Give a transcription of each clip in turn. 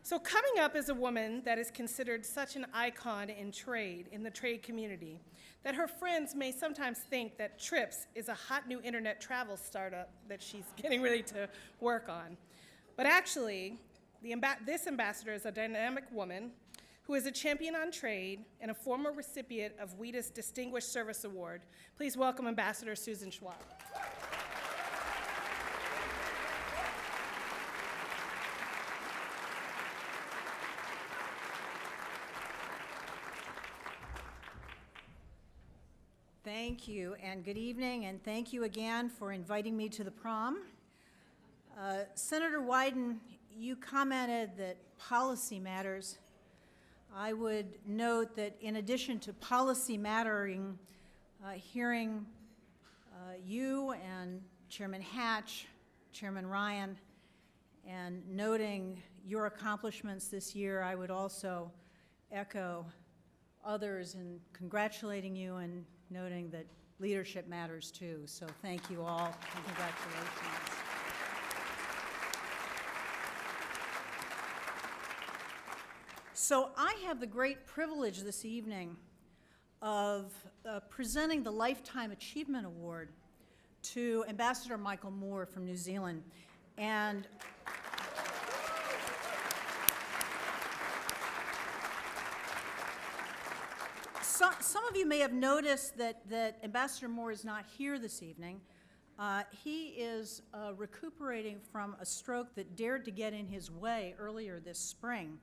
So coming up is a woman that is considered such an icon in the trade community, that her friends may sometimes think that Trips is a hot new internet travel startup that she's getting ready to work on. But actually, this ambassador is a dynamic woman who is a champion on trade and a former recipient of WITA's Distinguished Service Award. Please welcome Ambassador Susan Schwab. Thank you, and good evening, and thank you again for inviting me to the prom. Senator Wyden, you commented that policy matters. I would note that in addition to policy mattering, hearing you and Chairman Hatch, Chairman Ryan, and noting your accomplishments this year, I would also echo others in congratulating you and noting that leadership matters too. So thank you all and congratulations. So I have the great privilege this evening of presenting the Lifetime Achievement Award to Ambassador Michael Moore from New Zealand. And some of you may have noticed that Ambassador Moore is not here this evening. He is recuperating from a stroke that dared to get in his way earlier this spring.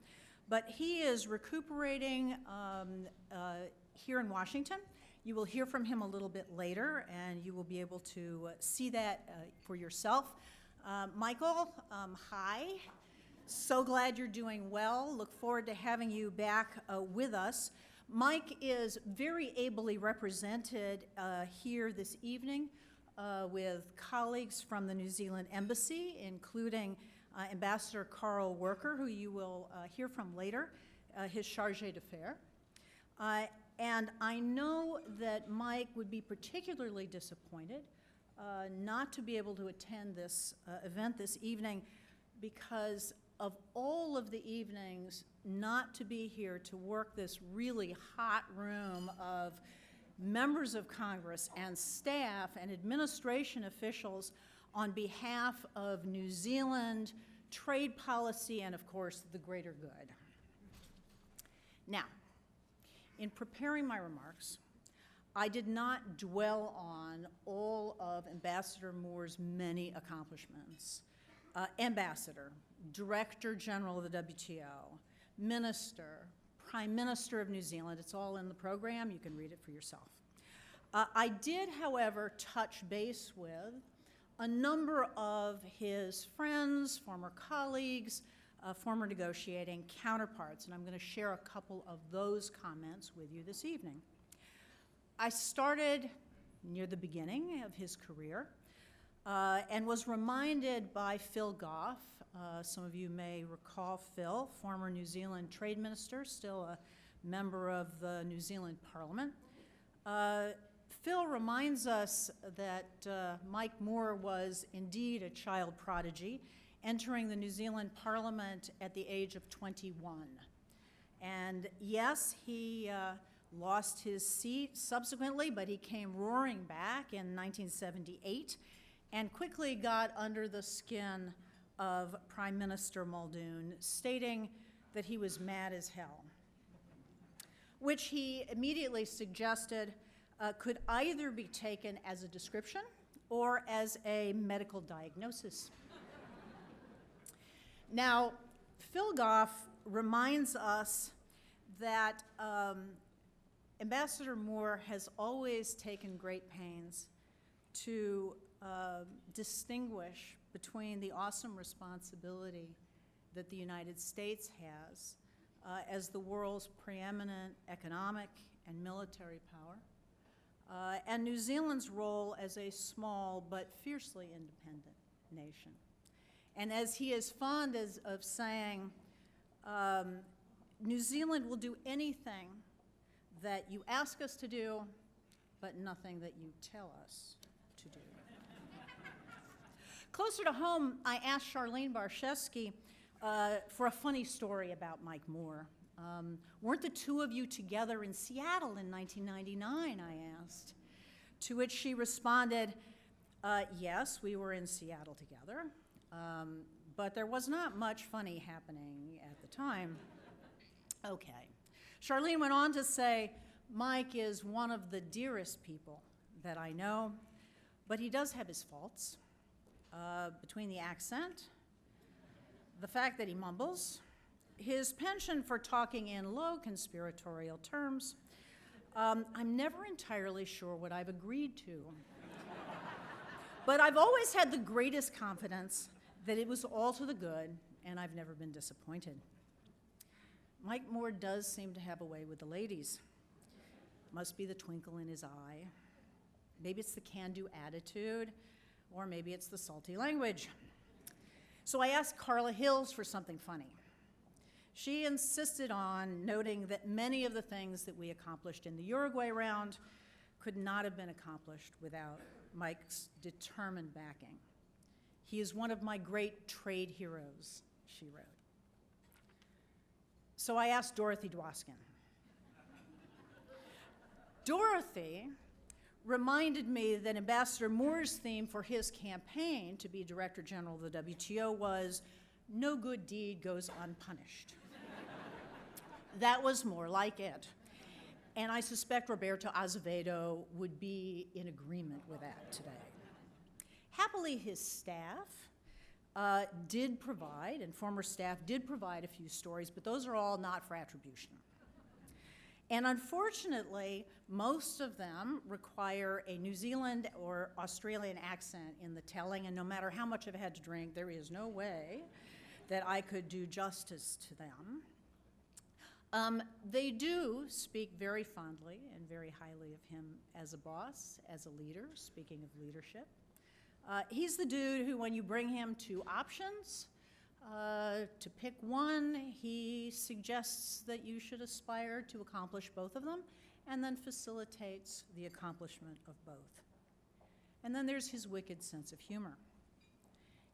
But he is recuperating here in Washington. You will hear from him a little bit later, and you will be able to see that for yourself. Michael, hi. So glad you're doing well. Look forward to having you back with us. Mike is very ably represented here this evening with colleagues from the New Zealand Embassy, including Ambassador Carl Worker, who you will hear from later, his chargé d'affaires. And I know that Mike would be particularly disappointed not to be able to attend this event this evening, because of all of the evenings not to be here to work this really hot room of members of Congress and staff and administration officials on behalf of New Zealand, trade policy, and of course, the greater good. Now, in preparing my remarks, I did not dwell on all of Ambassador Moore's many accomplishments. Ambassador, Director General of the WTO, Minister, Prime Minister of New Zealand. It's all in the program. You can read it for yourself. I did, however, touch base with a number of his friends, former colleagues, former negotiating counterparts, and I'm going to share a couple of those comments with you this evening. I started near the beginning of his career and was reminded by Phil Goff. Some of you may recall Phil, former New Zealand Trade Minister, still a member of the New Zealand Parliament. Phil reminds us that Mike Moore was indeed a child prodigy, entering the New Zealand Parliament at the age of 21. And yes, he lost his seat subsequently, but he came roaring back in 1978 and quickly got under the skin of Prime Minister Muldoon, stating that he was mad as hell, which he immediately suggested could either be taken as a description or as a medical diagnosis. Now, Phil Goff reminds us that Ambassador Moore has always taken great pains to distinguish between the awesome responsibility that the United States has as the world's preeminent economic and military power, and New Zealand's role as a small but fiercely independent nation. And as he is fond of saying, New Zealand will do anything that you ask us to do, but nothing that you tell us to do. Closer to home, I asked Charlene Barshevsky for a funny story about Mike Moore. Weren't the two of you together in Seattle in 1999, I asked. To which she responded, yes, we were in Seattle together, but there was not much funny happening at the time. Okay. Charlene went on to say, Mike is one of the dearest people that I know, but he does have his faults. Between the accent, the fact that he mumbles, his penchant for talking in low conspiratorial terms, I'm never entirely sure what I've agreed to. But I've always had the greatest confidence that it was all to the good, and I've never been disappointed. Mike Moore does seem to have a way with the ladies. Must be the twinkle in his eye. Maybe it's the can-do attitude, or maybe it's the salty language. So I asked Carla Hills for something funny. She insisted on noting that many of the things that we accomplished in the Uruguay round could not have been accomplished without Mike's determined backing. He is one of my great trade heroes, she wrote. So I asked Dorothy Dwoskin. Dorothy reminded me that Ambassador Moore's theme for his campaign to be Director General of the WTO was, "No good deed goes unpunished." That was more like it. And I suspect Roberto Azevedo would be in agreement with that today. Happily, his staff did provide, and former staff did provide a few stories, but those are all not for attribution. And unfortunately, most of them require a New Zealand or Australian accent in the telling, and no matter how much I've had to drink, there is no way that I could do justice to them. They do speak very fondly and very highly of him as a boss, as a leader, speaking of leadership. He's the dude who, when you bring him to options, to pick one, he suggests that you should aspire to accomplish both of them, and then facilitates the accomplishment of both. And then there's his wicked sense of humor.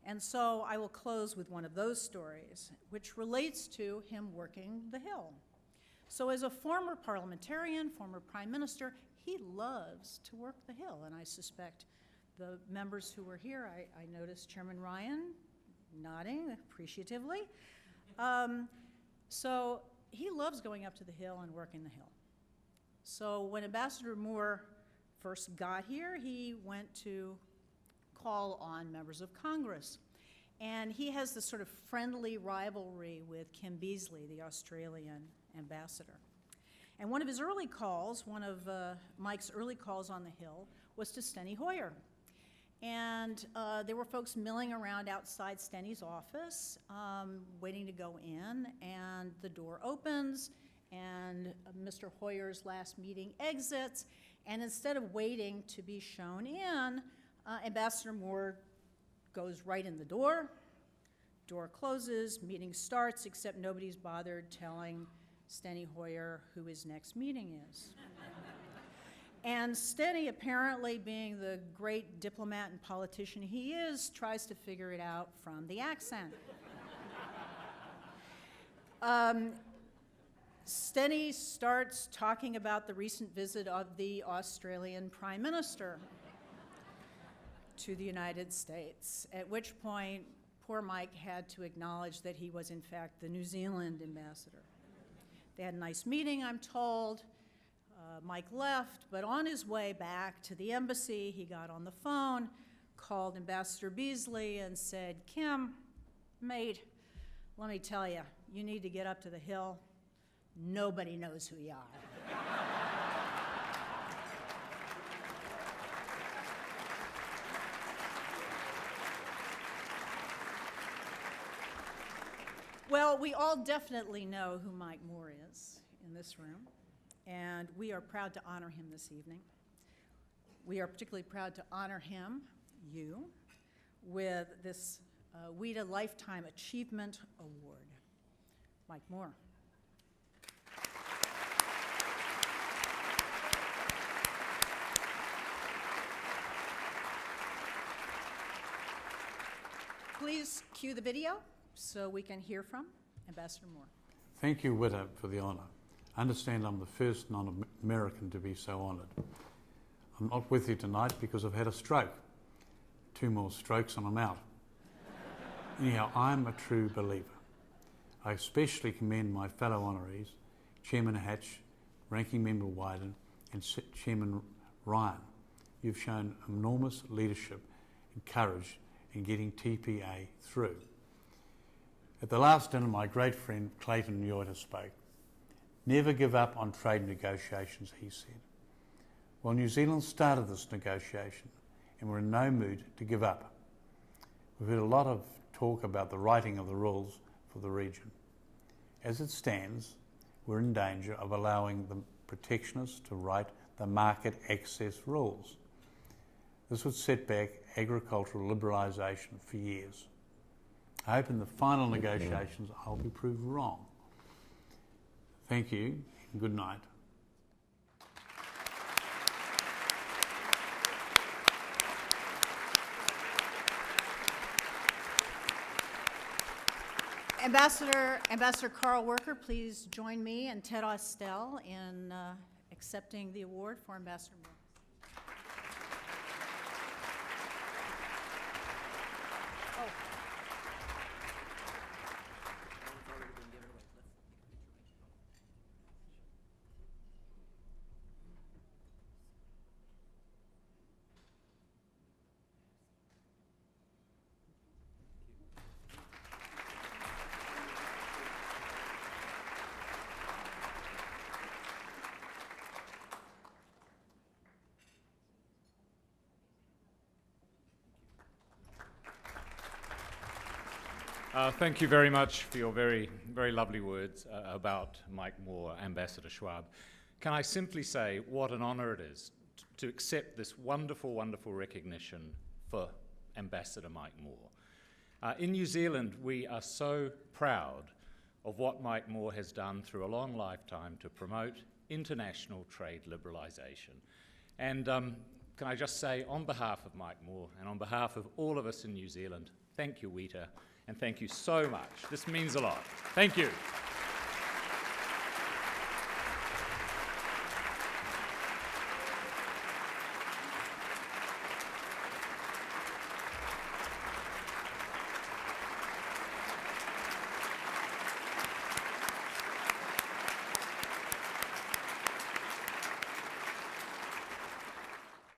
And so I will close with one of those stories, which relates to him working the Hill. So as a former parliamentarian, former prime minister, he loves to work the Hill, and I suspect the members who were here, I noticed Chairman Ryan nodding appreciatively. So he loves going up to the Hill and working the Hill. So when Ambassador Moore first got here, he went to call on members of Congress. And he has this sort of friendly rivalry with Kim Beazley, the Australian ambassador. And one of his early calls, one of Mike's early calls on the Hill, was to Steny Hoyer. And there were folks milling around outside Steny's office, waiting to go in, and the door opens, and Mr. Hoyer's last meeting exits, and instead of waiting to be shown in, Ambassador Moore goes right in the door closes, meeting starts, except nobody's bothered telling Steny Hoyer who his next meeting is. And Steny, apparently being the great diplomat and politician he is, tries to figure it out from the accent. Steny starts talking about the recent visit of the Australian Prime Minister to the United States, at which point poor Mike had to acknowledge that he was in fact the New Zealand ambassador. They had a nice meeting, I'm told. Mike left, but on his way back to the embassy, he got on the phone, called Ambassador Beazley and said, "Kim, mate, let me tell you, you need to get up to the Hill. Nobody knows who you are." Well, we all definitely know who Mike Moore is in this room, and we are proud to honor him this evening. We are particularly proud to honor him, you, with this WITA Lifetime Achievement Award. Mike Moore. Please cue the video so we can hear from Ambassador Moore. Thank you, WITA, for the honour. I understand I'm the first non-American to be so honoured. I'm not with you tonight because I've had a stroke. 2 more strokes and I'm out. Anyhow, I'm a true believer. I especially commend my fellow honorees, Chairman Hatch, Ranking Member Wyden, and Chairman Ryan. You've shown enormous leadership and courage in getting TPA through. At the last dinner, my great friend Clayton WITA spoke. Never give up on trade negotiations, he said. Well, New Zealand started this negotiation and we're in no mood to give up. We've heard a lot of talk about the writing of the rules for the region. As it stands, we're in danger of allowing the protectionists to write the market access rules. This would set back agricultural liberalisation for years. I hope in the final negotiations I'll be proved wrong. Thank you and good night. Ambassador Carl Worker, please join me and Ted Austell in accepting the award for Ambassador Moore. Thank you very much for your very, very lovely words about Mike Moore, Ambassador Schwab. Can I simply say what an honour it is to accept this wonderful, wonderful recognition for Ambassador Mike Moore. In New Zealand, we are so proud of what Mike Moore has done through a long lifetime to promote international trade liberalisation. And can I just say, on behalf of Mike Moore and on behalf of all of us in New Zealand, thank you, WITA, and thank you so much. This means a lot. Thank you.